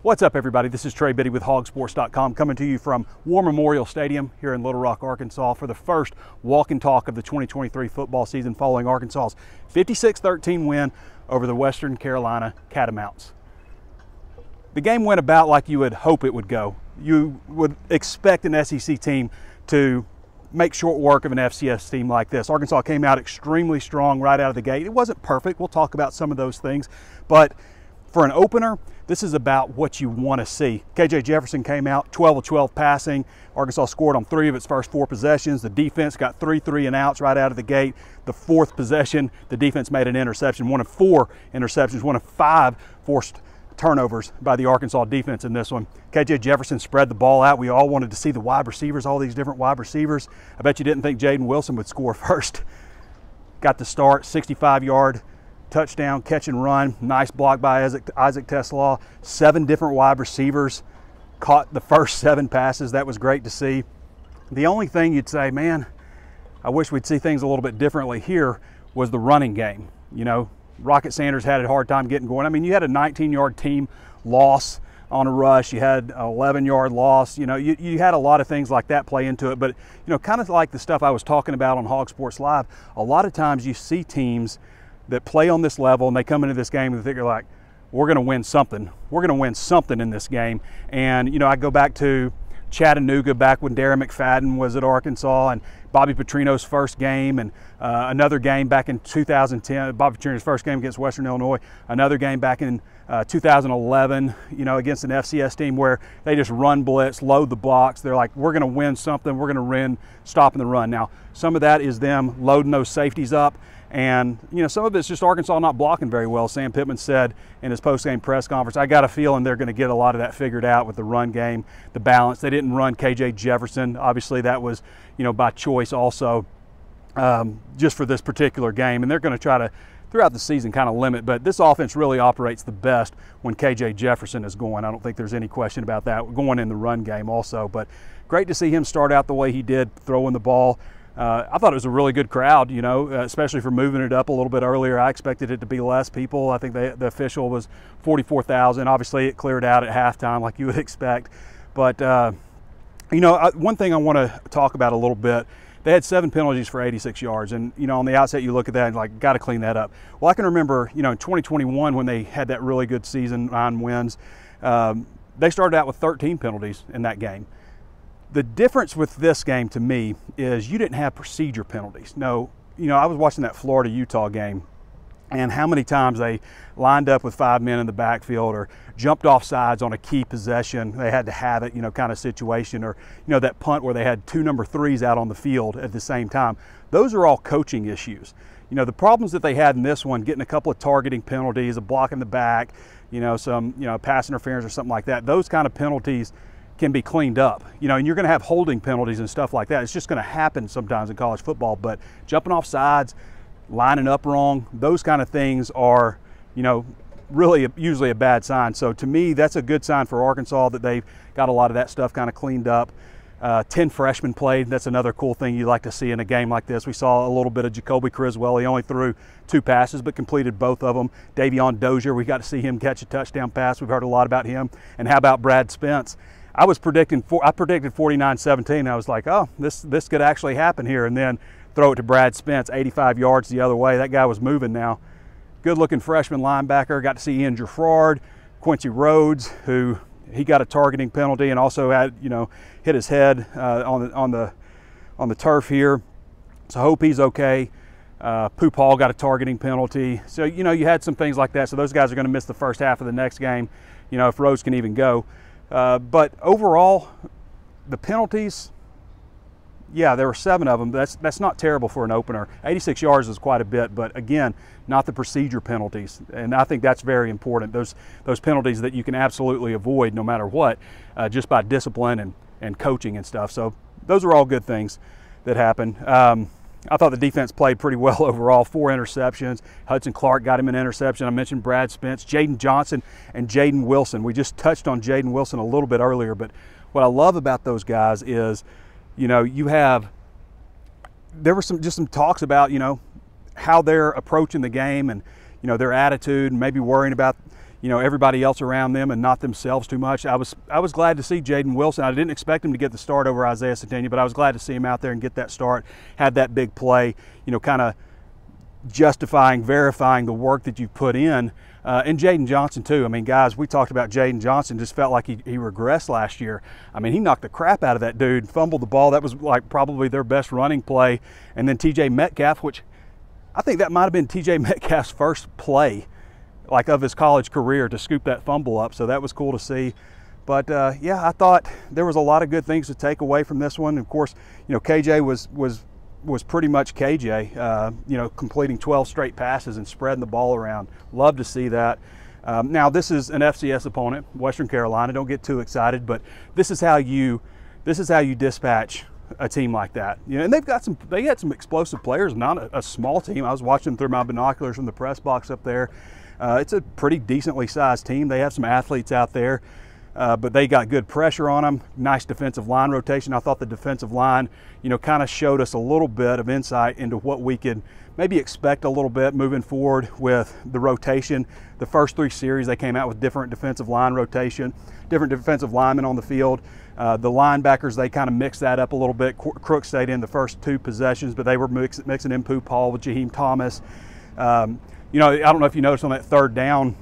What's up, everybody? This is Trey Biddy with HawgSports.com, coming to you from War Memorial Stadium here in Little Rock, Arkansas for the first walk and talk of the 2023 football season following Arkansas's 56-13 win over the Western Carolina Catamounts. The game went about like you would hope it would go. You would expect an SEC team to make short work of an FCS team like this. Arkansas came out extremely strong right out of the gate. It wasn't perfect. We'll talk about some of those things, but for an opener, this is about what you want to see. KJ Jefferson came out 12 of 12 passing. Arkansas scored on 3 of its first 4 possessions. The defense got 3 3-and-outs right out of the gate. The 4th possession, the defense made an interception. 1 of 4 interceptions, 1 of 5 forced turnovers by the Arkansas defense in this one. KJ Jefferson spread the ball out. We all wanted to see the wide receivers, all these different wide receivers. I bet you didn't think Jaden Wilson would score first. Got the start, 65-yard touchdown, catch and run. Nice block by Isaac Teslaw. 7 different wide receivers caught the first 7 passes. That was great to see. The only thing you'd say, man, I wish we'd see things a little bit differently here, was the running game. You know, Rocket Sanders had a hard time getting going. I mean, you had a 19-yard team loss on a rush. You had an 11-yard loss. You know, you had a lot of things like that play into it. But, you know, kind of like the stuff I was talking about on HawgSports Live, a lot of times you see teams that play on this level and they come into this game and they're like, we're going to win something. We're going to win something in this game. And, you know, I go back to Chattanooga back when Darren McFadden was at Arkansas, and Bobby Petrino's first game, and another game back in 2010, Bobby Petrino's first game against Western Illinois, another game back in 2011, you know, against an FCS team where they just run blitz, load the blocks. They're like, we're going to win something. We're going to win stopping the run. Now, some of that is them loading those safeties up. And, you know, some of it's just Arkansas not blocking very well. Sam Pittman said in his post-game press conference, I got a feeling they're going to get a lot of that figured out with the run game, the balance. They didn't run KJ Jefferson. Obviously, that was, you know, by choice also, just for this particular game. And they're going to try to, throughout the season, kind of limit. But this offense really operates the best when KJ Jefferson is going. I don't think there's any question about that, going in the run game also. But great to see him start out the way he did, throwing the ball. I thought it was a really good crowd, you know, especially for moving it up a little bit earlier. I expected it to be less people. I think the official was 44,000. Obviously, it cleared out at halftime like you would expect. But, you know, one thing I want to talk about a little bit, they had 7 penalties for 86 yards. And, you know, on the outset, you look at that and, like, got to clean that up. Well, I can remember, you know, in 2021 when they had that really good season, 9 wins, they started out with 13 penalties in that game. The difference with this game to me is you didn't have procedure penalties. No, you know, I was watching that Florida-Utah game, and how many times they lined up with 5 men in the backfield or jumped off sides on a key possession. They had to have it, you know, kind of situation, or, you know, that punt where they had 2 number 3s out on the field at the same time. Those are all coaching issues. You know, the problems that they had in this one, getting a couple of targeting penalties, a block in the back, you know, some, you know, pass interference or something like that, those kind of penalties can be cleaned up, you know, and you're going to have holding penalties and stuff like that. It's just going to happen sometimes in college football, but jumping off sides, lining up wrong, those kind of things are, you know, really usually a bad sign. So to me, that's a good sign for Arkansas that they've got a lot of that stuff kind of cleaned up. 10 freshmen played. That's another cool thing you like to see in a game like this. We saw a little bit of Jacoby Criswell. He only threw 2 passes, but completed both of them. Davion Dozier, we got to see him catch a touchdown pass. We've heard a lot about him. And how about Brad Spence? I predicted 49-17. I was like, oh, this could actually happen here. And then throw it to Brad Spence, 85 yards the other way. That guy was moving now. Good-looking freshman linebacker. Got to see Ian Gerard, Quincy Rhodes, who he got a targeting penalty and also had, you know, hit his head on the turf here. So hope he's okay. Poop Hall got a targeting penalty. So, you know, you had some things like that. So those guys are going to miss the first half of the next game, you know, if Rhodes can even go. But overall, the penalties, yeah, there were 7 of them. That's not terrible for an opener. 86 yards is quite a bit, but again, not the procedure penalties. And I think that's very important. Those penalties that you can absolutely avoid no matter what, just by discipline and coaching and stuff. So those are all good things that happened. I thought the defense played pretty well overall. 4 interceptions. Hudson Clark got him an interception. I mentioned Brad Spence, Jaden Johnson, and Jaden Wilson. We just touched on Jaden Wilson a little bit earlier, but what I love about those guys is, you know, there were just some talks about, you know, how they're approaching the game and, you know, their attitude and maybe worrying about, everybody else around them and not themselves too much. I was glad to see Jaden Wilson. I didn't expect him to get the start over Isaiah Centennial, but I was glad to see him out there and get that start, had that big play, kind of justifying, verifying the work that you've put in. And Jaden Johnson too. I mean, guys, we talked about Jaden Johnson, just felt like he regressed last year. I mean, he knocked the crap out of that dude, fumbled the ball. That was like probably their best running play. And then TJ Metcalf, which I think that might have been TJ Metcalf's first play like of his college career, to scoop that fumble up. So that was cool to see. But yeah, I thought there was a lot of good things to take away from this one. Of course, KJ was pretty much KJ, completing 12 straight passes and spreading the ball around. Love to see that. Now this is an FCS opponent, Western Carolina. Don't get too excited, but this is how you dispatch a team like that. And they had some explosive players, not a small team. I was watching them through my binoculars from the press box up there. It's a pretty decently sized team. They have some athletes out there. But they got good pressure on them. Nice defensive line rotation. I thought the defensive line, kind of showed us a little bit of insight into what we could maybe expect a little bit moving forward with the rotation. The first 3 series, they came out with different defensive line rotation, different defensive linemen on the field. The linebackers, they kind of mixed that up a little bit. Crook stayed in the first 2 possessions, but they were mixing in Pooh Paul with Jaheim Thomas. I don't know if you noticed on that 3rd down,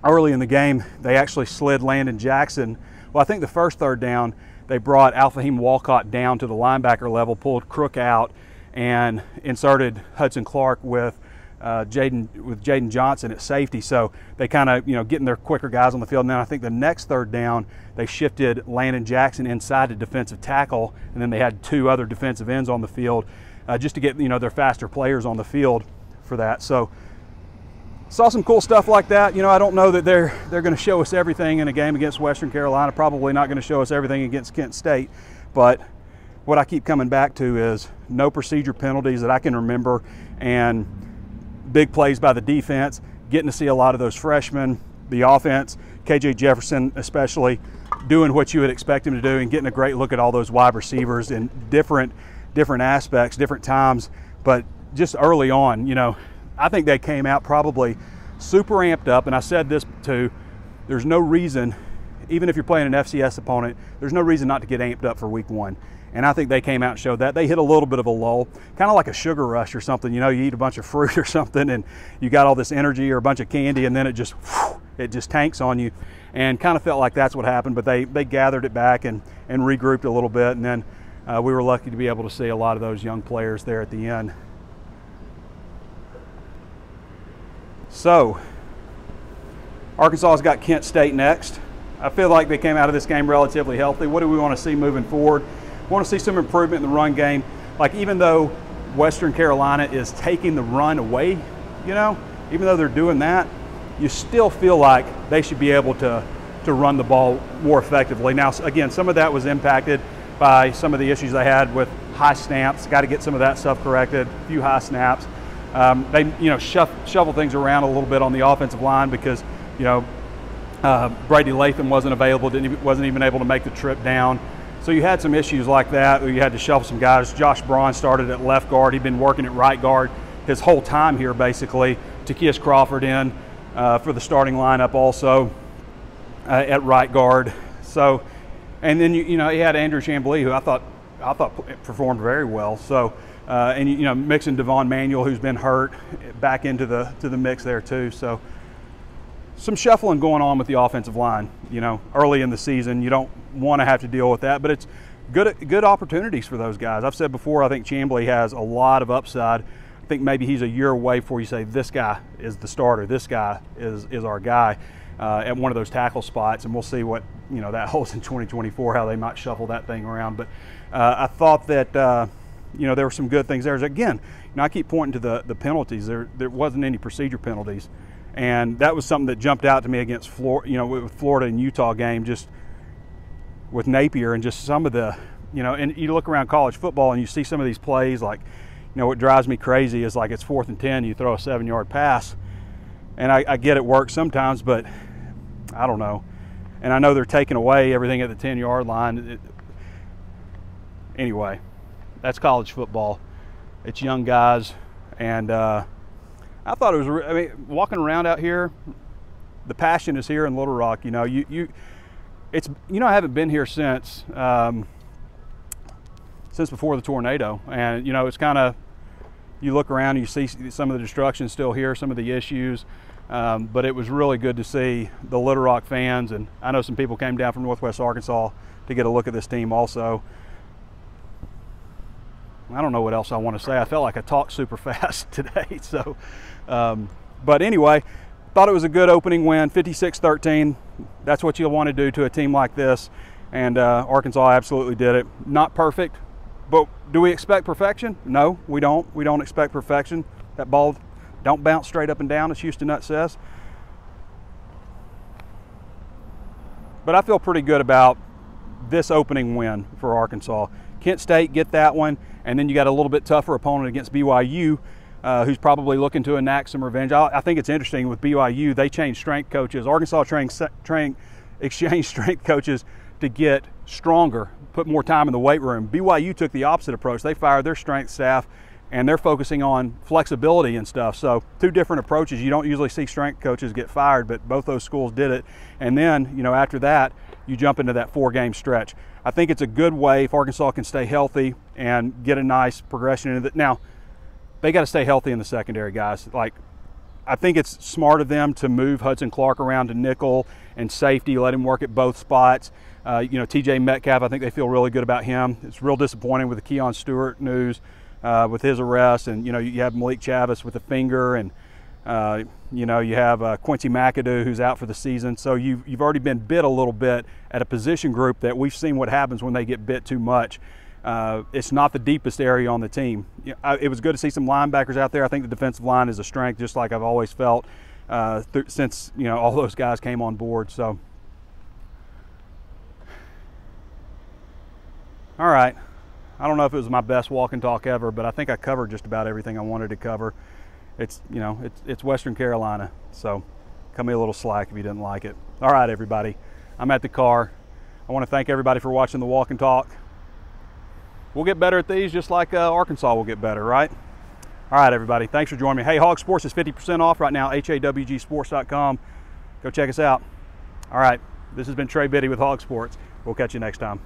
early in the game, they actually slid Landon Jackson. Well, I think the first 3rd down, they brought Alfahim Walcott down to the linebacker level, pulled Crook out, and inserted Hudson Clark with Jaden Johnson at safety. So they kind of, getting their quicker guys on the field. And then I think the next 3rd down, they shifted Landon Jackson inside to defensive tackle, and then they had 2 other defensive ends on the field just to get, their faster players on the field for that. So saw some cool stuff like that. I don't know that they're going to show us everything in a game against Western Carolina. Probably not going to show us everything against Kent State. But what I keep coming back to is no procedure penalties that I can remember, and big plays by the defense, getting to see a lot of those freshmen, the offense, KJ Jefferson especially, doing what you would expect him to do, and getting a great look at all those wide receivers in different aspects, different times. But just early on, I think they came out probably super amped up, and I said this too, there's no reason, even if you're playing an FCS opponent, there's no reason not to get amped up for week 1. And I think they came out and showed that. They hit a little bit of a lull, kind of like a sugar rush or something. You eat a bunch of fruit or something and you got all this energy or a bunch of candy, and then it just tanks on you, and kind of felt like that's what happened. But they gathered it back and regrouped a little bit, and then we were lucky to be able to see a lot of those young players there at the end. So, Arkansas's got Kent State next. I feel like they came out of this game relatively healthy. What do we want to see moving forward? We want to see some improvement in the run game. Like, even though Western Carolina is taking the run away, even though they're doing that, you still feel like they should be able to run the ball more effectively. Now, again, some of that was impacted by some of the issues they had with high snaps. Got to get some of that stuff corrected, a few high snaps. They, shuffle things around a little bit on the offensive line because, Brady Latham wasn't available, wasn't even able to make the trip down. So you had some issues like that where you had to shuffle some guys. Josh Braun started at left guard. He'd been working at right guard his whole time here, basically. Takias Crawford in for the starting lineup also at right guard. So, and then you had Andrew Chamblee, who I thought performed very well. So. And mixing Devon Manuel, who's been hurt, back into the mix there too. So some shuffling going on with the offensive line. Early in the season, you don't want to have to deal with that, but it's good opportunities for those guys. I've said before, I think Chamblee has a lot of upside. I think maybe he's a year away before you say this guy is the starter, this guy is our guy at one of those tackle spots, and we'll see what that holds in 2024, how they might shuffle that thing around. But I thought that. There were some good things there. Again, I keep pointing to the penalties. There wasn't any procedure penalties, and that was something that jumped out to me against Florida. With Florida and Utah game, just with Napier, and just some of the, and you look around college football and you see some of these plays. Like, what drives me crazy is like it's 4th and 10, you throw a 7-yard pass, and I get it works sometimes, but I don't know. And I know they're taking away everything at the 10-yard line. Anyway. That's college football. It's young guys, and I thought it was. Walking around out here, the passion is here in Little Rock. You know, I haven't been here since before the tornado, and you know, it's kind of, you look around and you see some of the destruction still here, some of the issues, but it was really good to see the Little Rock fans, and I know some people came down from Northwest Arkansas to get a look at this team also. I don't know what else I want to say. I felt like I talked super fast today. So, but anyway, thought it was a good opening win, 56-13. That's what you want to do to a team like this, and Arkansas absolutely did it. Not perfect, but do we expect perfection? No, we don't. We don't expect perfection. That ball don't bounce straight up and down, as Houston Nutt says. But I feel pretty good about this opening win for Arkansas. Kent State, get that one, and then you got a little bit tougher opponent against BYU, who's probably looking to enact some revenge. I think it's interesting with BYU, they changed strength coaches. Arkansas exchanged strength coaches to get stronger, put more time in the weight room. BYU took the opposite approach. They fired their strength staff, and they're focusing on flexibility and stuff. So two different approaches. You don't usually see strength coaches get fired, but both those schools did it. And then, you know, after that, you jump into that 4-game stretch. I think it's a good way if Arkansas can stay healthy and get a nice progression into it. Now, they got to stay healthy in the secondary, guys. Like, I think it's smart of them to move Hudson Clark around to nickel and safety, let him work at both spots. You know, TJ Metcalf, I think they feel really good about him. It's real disappointing with the Keon Stewart news with his arrest, and you know, you have Malik Chavis with a finger, and you know, you have Quincy McAdoo who's out for the season. So you've already been bit a little bit at a position group that we've seen what happens when they get bit too much. It's not the deepest area on the team. It was good to see some linebackers out there. I think the defensive line is a strength, just like I've always felt since, you know, all those guys came on board. So, all right. I don't know if it was my best walk and talk ever, but I think I covered just about everything I wanted to cover. It's, you know, it's Western Carolina, so cut me a little slack if you didn't like it. All right, everybody, I'm at the car. I want to thank everybody for watching the walk and talk. We'll get better at these, just like Arkansas will get better, right? All right, everybody, thanks for joining me. Hey, HawgSports is 50% off right now, HawgSports.com. Go check us out. All right, this has been Trey Biddy with HawgSports. We'll catch you next time.